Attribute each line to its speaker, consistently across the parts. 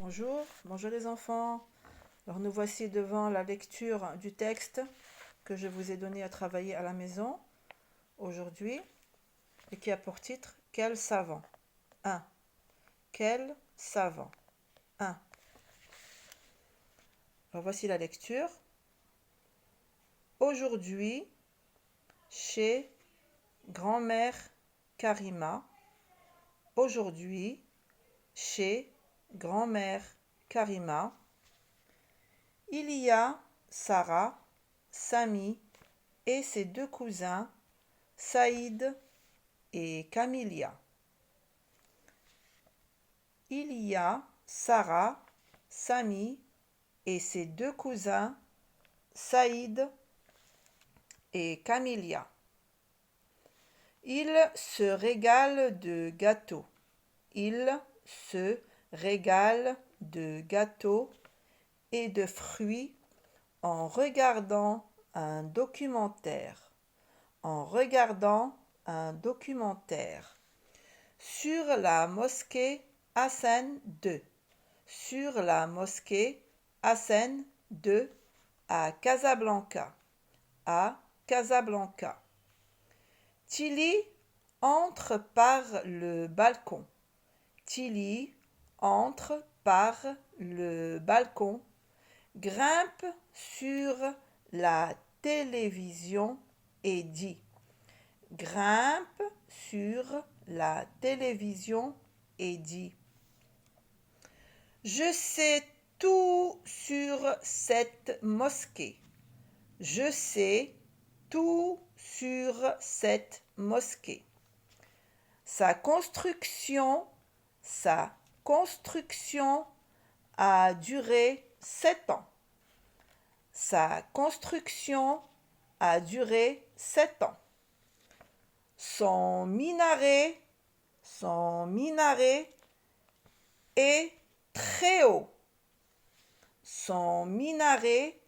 Speaker 1: Bonjour les enfants. Alors nous voici devant la lecture du texte que je vous ai donné à travailler à la maison aujourd'hui et qui a pour titre Quel savant 1. Quel savant 1. Alors voici la lecture. Aujourd'hui, chez grand-mère Karima. Aujourd'hui, chez grand-mère Karima, il y a Sarah, Sami et ses deux cousins, Saïd et Camilia. Il y a Sarah, Sami et ses deux cousins, Saïd et Camilia. Ils se régalent de gâteaux. Ils se régalent de gâteaux et de fruits en regardant un documentaire. En regardant un documentaire sur la mosquée Hassan II. Sur la mosquée Hassan II à Casablanca. À Casablanca. Tilly entre par le balcon. Tilly entre par le balcon, grimpe sur la télévision et dit grimpe sur la télévision et dit je sais tout sur cette mosquée. Je sais tout sur cette mosquée. Sa construction a duré 7 ans. Sa construction a duré 7 ans. Son minaret est très haut. Son minaret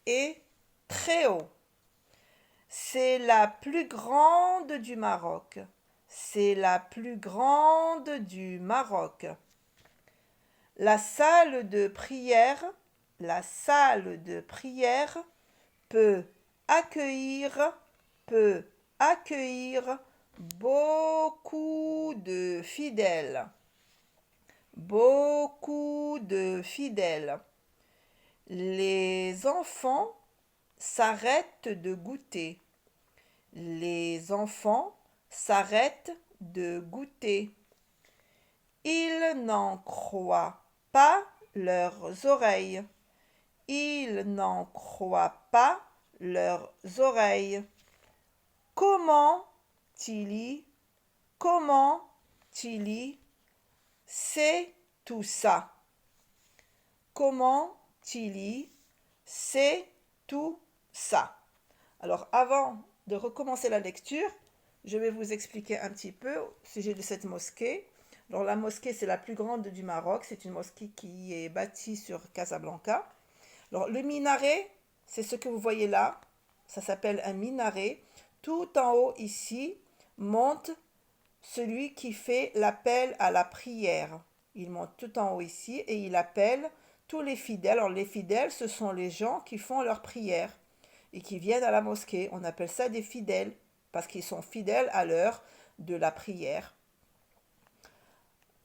Speaker 1: est très haut. C'est la plus grande du Maroc. C'est la plus grande du Maroc. La salle de prière peut accueillir beaucoup de fidèles. Beaucoup de fidèles. Les enfants s'arrêtent de goûter. Les enfants s'arrêtent de goûter. Ils n'en croient pas leurs oreilles. Ils n'en croient pas leurs oreilles. Comment Tilly sait tout ça? Comment Tilly sait tout ça? Alors avant de recommencer la lecture, je vais vous expliquer un petit peu au sujet de cette mosquée. Alors la mosquée, c'est la plus grande du Maroc. C'est une mosquée qui est bâtie sur Casablanca. Alors le minaret, c'est ce que vous voyez là. Ça s'appelle un minaret. Tout en haut ici monte celui qui fait l'appel à la prière. Il monte tout en haut ici et il appelle tous les fidèles. Alors les fidèles, ce sont les gens qui font leur prière et qui viennent à la mosquée. On appelle ça des fidèles parce qu'ils sont fidèles à l'heure de la prière.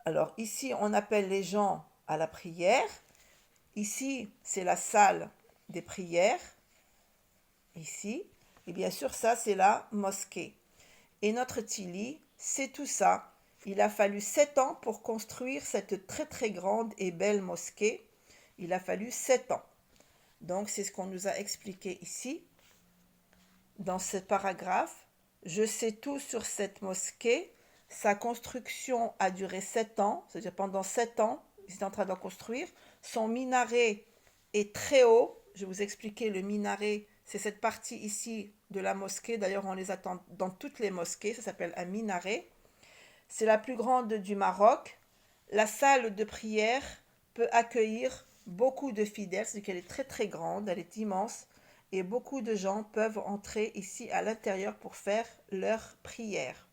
Speaker 1: Alors ici, on appelle les gens à la prière. Ici, c'est la salle des prières. Ici. Et bien sûr, ça, c'est la mosquée. Et notre Tilly, c'est tout ça. Il a fallu 7 ans pour construire cette très très grande et belle mosquée. Il a fallu 7 ans. Donc, c'est ce qu'on nous a expliqué ici, dans ce paragraphe. Je sais tout sur cette mosquée. Sa construction a duré 7 ans, c'est-à-dire pendant 7 ans, ils étaient en train d'en construire. Son minaret est très haut. Je vais vous expliquer le minaret. C'est cette partie ici de la mosquée. D'ailleurs, on les attend dans toutes les mosquées. Ça s'appelle un minaret. C'est la plus grande du Maroc. La salle de prière peut accueillir beaucoup de fidèles. C'est qu'elle est très très grande, elle est immense. Et beaucoup de gens peuvent entrer ici à l'intérieur pour faire leur prière.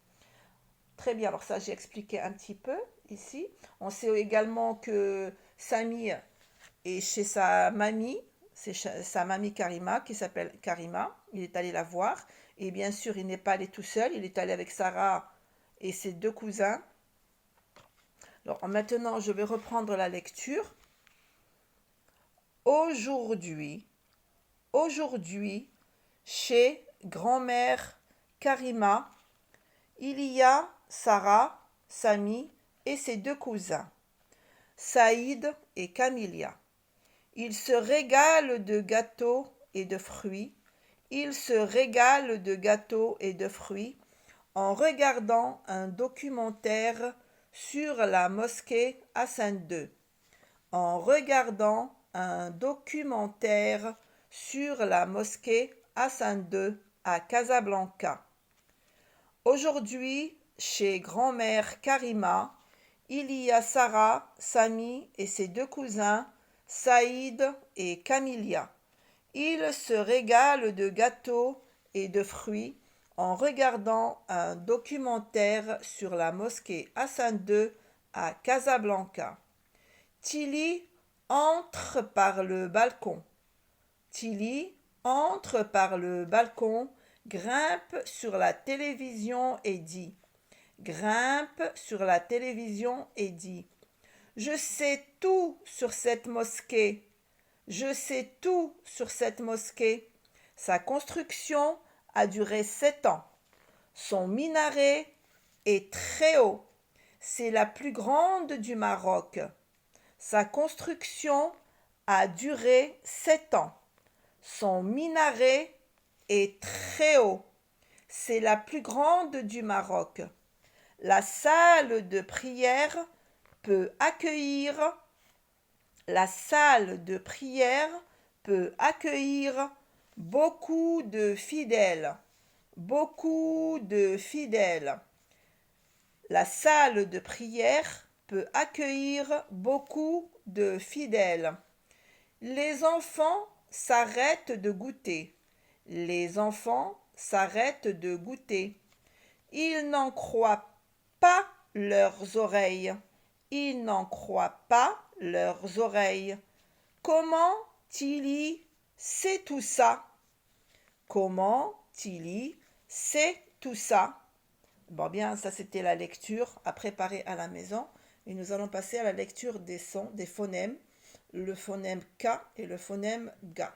Speaker 1: Très bien, alors ça j'ai expliqué un petit peu ici. On sait également que Samy est chez sa mamie, c'est sa mamie Karima qui s'appelle Karima. Il est allé la voir et bien sûr il n'est pas allé tout seul, il est allé avec Sarah et ses deux cousins. Alors maintenant je vais reprendre la lecture. Aujourd'hui, chez grand-mère Karima, il y a Sarah, Samy et ses deux cousins, Saïd et Camilia. Ils se régalent de gâteaux et de fruits. Ils se régalent de gâteaux et de fruits en regardant un documentaire sur la mosquée Hassan II. En regardant un documentaire sur la mosquée Hassan II à Casablanca. Aujourd'hui, chez grand-mère Karima, il y a Sarah, Samy et ses deux cousins, Saïd et Camilia. Ils se régalent de gâteaux et de fruits en regardant un documentaire sur la mosquée Hassan II à Casablanca. Tilly entre par le balcon. Tilly entre par le balcon, grimpe sur la télévision et dit « Je sais tout sur cette mosquée. Je sais tout sur cette mosquée. Sa construction a duré 7 ans. Son minaret est très haut. C'est la plus grande du Maroc. Sa construction a duré 7 ans. Son minaret est très haut. C'est la plus grande du Maroc. La salle de prière peut accueillir beaucoup de fidèles. Beaucoup de fidèles. La salle de prière peut accueillir beaucoup de fidèles. Les enfants s'arrêtent de goûter. Les enfants s'arrêtent de goûter. Ils n'en croient pas leurs oreilles. Ils n'en croient pas leurs oreilles. Comment Tilly sait tout ça? Comment Tilly sait tout ça? Bon bien, ça c'était la lecture à préparer à la maison. Et nous allons passer à la lecture des sons, des phonèmes, le phonème K et le phonème Ga.